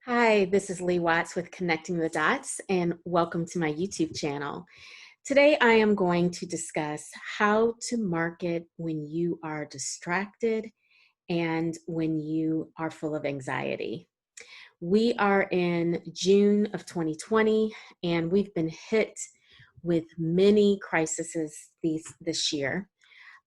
Hi, this is Lee Watts with Connecting the Dots, and welcome to my YouTube channel. Today, I am going to discuss how to market when you are distracted and when you are full of anxiety. We are in June of 2020, and we've been hit with many crises this year.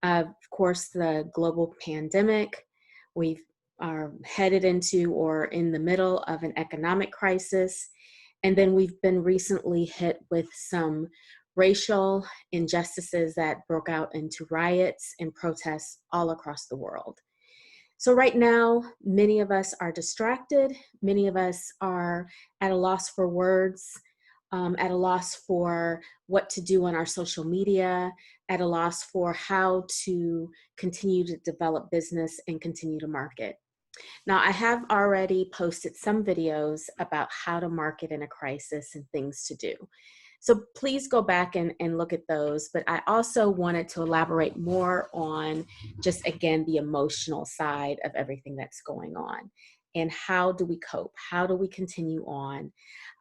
Of course, the global pandemic. We are headed into or in the middle of an economic crisis. And then we've been recently hit with some racial injustices that broke out into riots and protests all across the world. So, right now, many of us are distracted. Many of us are at a loss for words, at a loss for what to do on our social media, at a loss for how to continue to develop business and continue to market. Now, I have already posted some videos about how to market in a crisis and things to do. So please go back and look at those. But I also wanted to elaborate more on just, again, the emotional side of everything that's going on. And how do we cope? How do we continue on?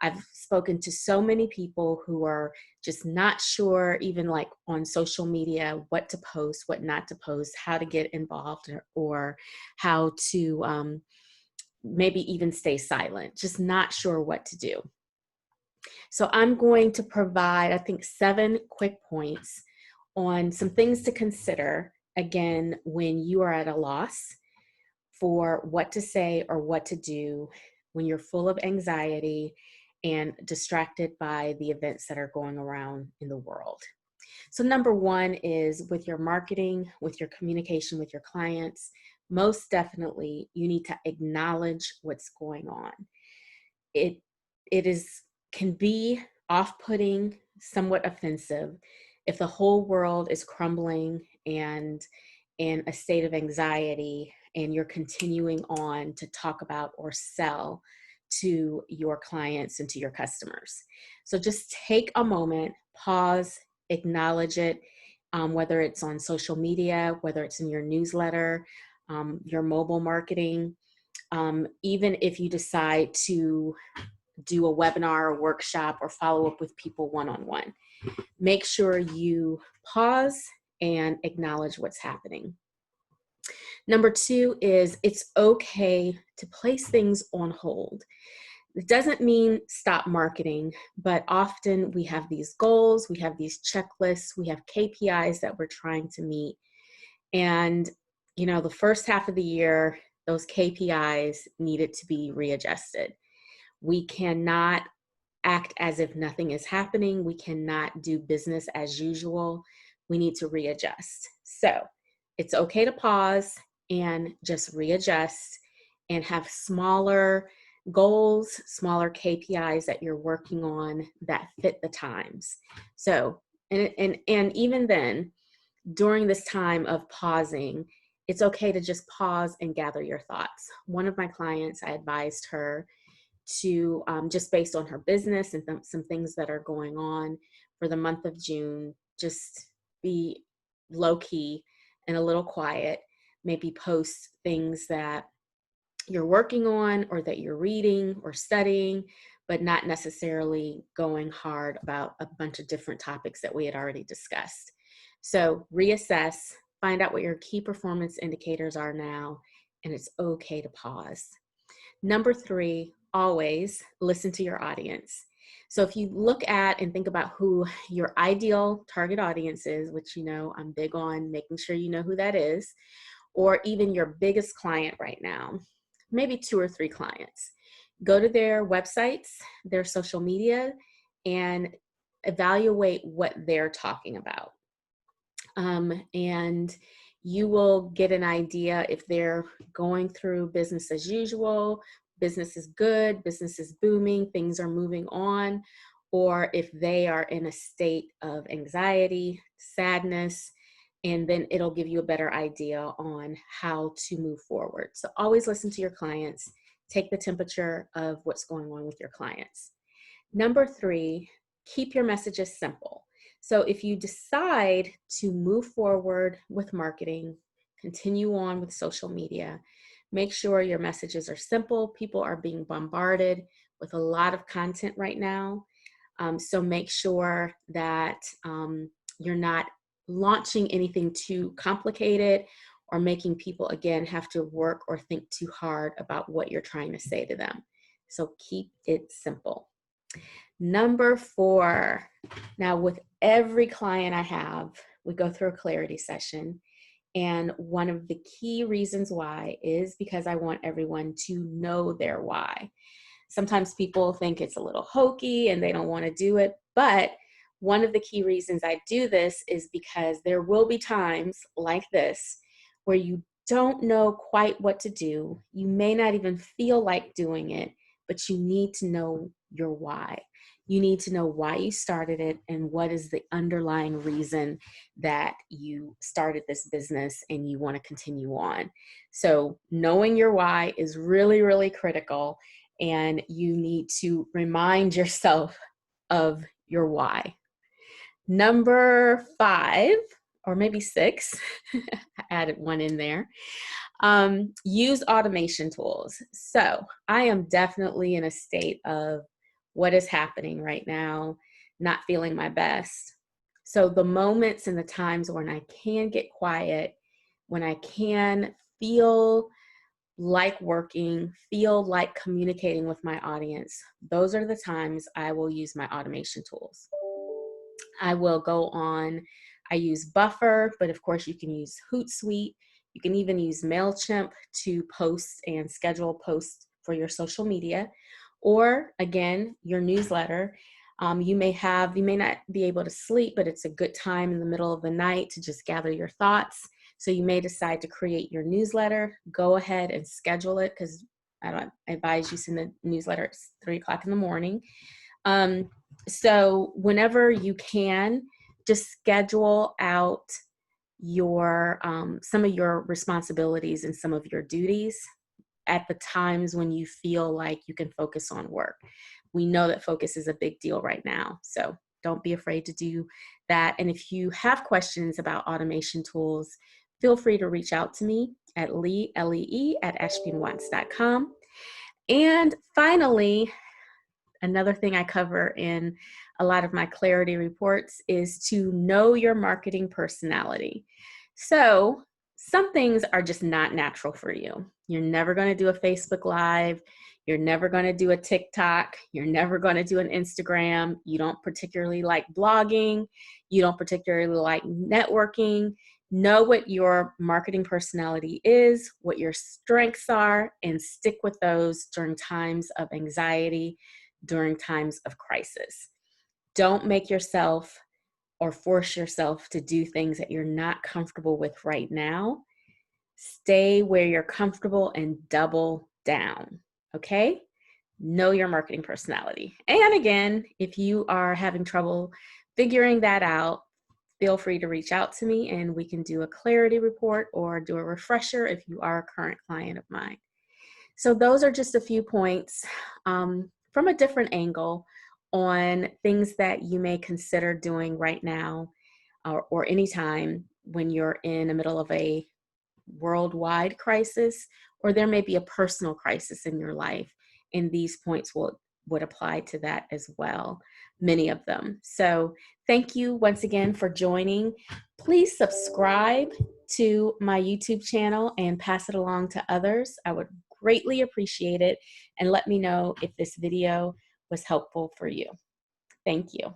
I've spoken to so many people who are just not sure, even like on social media, what to post, what not to post, how to get involved, or how to maybe even stay silent, just not sure what to do. So I'm going to provide, I think, 7 quick points on some things to consider, again, when you are at a loss for what to say or what to do when you're full of anxiety and distracted by the events that are going around in the world. So number one is with your marketing, with your communication with your clients, most definitely you need to acknowledge what's going on. It it is can be off-putting, somewhat offensive if the whole world is crumbling and in a state of anxiety and you're continuing on to talk about or sell to your clients and to your customers. So just take a moment, pause, acknowledge it, whether it's on social media, whether it's in your newsletter, your mobile marketing, even if you decide to do a webinar or workshop or follow up with people one-on-one. Make sure you pause and acknowledge what's happening. Number two is it's okay to place things on hold. It doesn't mean stop marketing, but often we have these goals, we have these checklists, we have KPIs that we're trying to meet. And, the first half of the year, those KPIs needed to be readjusted. We cannot act as if nothing is happening. We cannot do business as usual. We need to readjust. So it's okay to pause and just readjust and have smaller goals, smaller KPIs that you're working on that fit the times. So, and even then, during this time of pausing, it's okay to just pause and gather your thoughts. One of my clients, I advised her to just based on her business and some things that are going on for the month of June, just be low key and a little quiet, maybe post things that you're working on or that you're reading or studying, but not necessarily going hard about a bunch of different topics that we had already discussed. So reassess, find out what your key performance indicators are now, and it's okay to pause. Number three, always listen to your audience. So if you look at and think about who your ideal target audience is, which I'm big on making sure you know who that is, or even your biggest client right now, maybe 2 or 3 clients, go to their websites, their social media, and evaluate what they're talking about. And you will get an idea if they're going through business as usual, business is good, business is booming, things are moving on, or if they are in a state of anxiety, sadness, and then it'll give you a better idea on how to move forward. So always listen to your clients, take the temperature of what's going on with your clients. Number three, keep your messages simple. So if you decide to move forward with marketing, continue on with social media, Make sure your messages are simple. People are being bombarded with a lot of content right now. So make sure that you're not launching anything too complicated or making people, again, have to work or think too hard about what you're trying to say to them. So keep it simple. Number 4, now with every client I have, we go through a clarity session. And one of the key reasons why is because I want everyone to know their why. Sometimes people think it's a little hokey and they don't want to do it, but one of the key reasons I do this is because there will be times like this where you don't know quite what to do. You may not even feel like doing it, but you need to know your why. You need to know why you started it and what is the underlying reason that you started this business and you want to continue on. So knowing your why is really, really critical, and you need to remind yourself of your why. Number 5, or maybe 6, I added one in there. Use automation tools. So I am definitely in a state of what is happening right now, not feeling my best. So the moments and the times when I can get quiet, when I can feel like working, feel like communicating with my audience, those are the times I will use my automation tools. I will go on, I use Buffer, but of course you can use Hootsuite. You can even use MailChimp to post and schedule posts for your social media, or again, your newsletter. You may not be able to sleep, but it's a good time in the middle of the night to just gather your thoughts. So you may decide to create your newsletter. Go ahead and schedule it, because I don't advise you send the newsletter at 3 o'clock in the morning. So whenever you can, just schedule out your some of your responsibilities and some of your duties at the times when you feel like you can focus on work. We know that focus is a big deal right now, so don't be afraid to do that. And if you have questions about automation tools, feel free to reach out to me at lee@ashbinwatts.com. And finally, another thing I cover in a lot of my clarity reports is to know your marketing personality. So some things are just not natural for you. You're never going to do a Facebook Live. You're never going to do a TikTok. You're never going to do an Instagram. You don't particularly like blogging. You don't particularly like networking. Know what your marketing personality is, what your strengths are, and stick with those during times of anxiety, during times of crisis. Don't make yourself or force yourself to do things that you're not comfortable with right now. Stay where you're comfortable and double down, okay? Know your marketing personality. And again, if you are having trouble figuring that out, feel free to reach out to me and we can do a clarity report or do a refresher if you are a current client of mine. So those are just a few points from a different angle on things that you may consider doing right now or anytime when you're in the middle of a worldwide crisis, or there may be a personal crisis in your life, and these points would apply to that as well, many of them. So thank you once again for joining. Please subscribe to my YouTube channel and pass it along to others. I would greatly appreciate it, and let me know if this video was helpful for you. Thank you.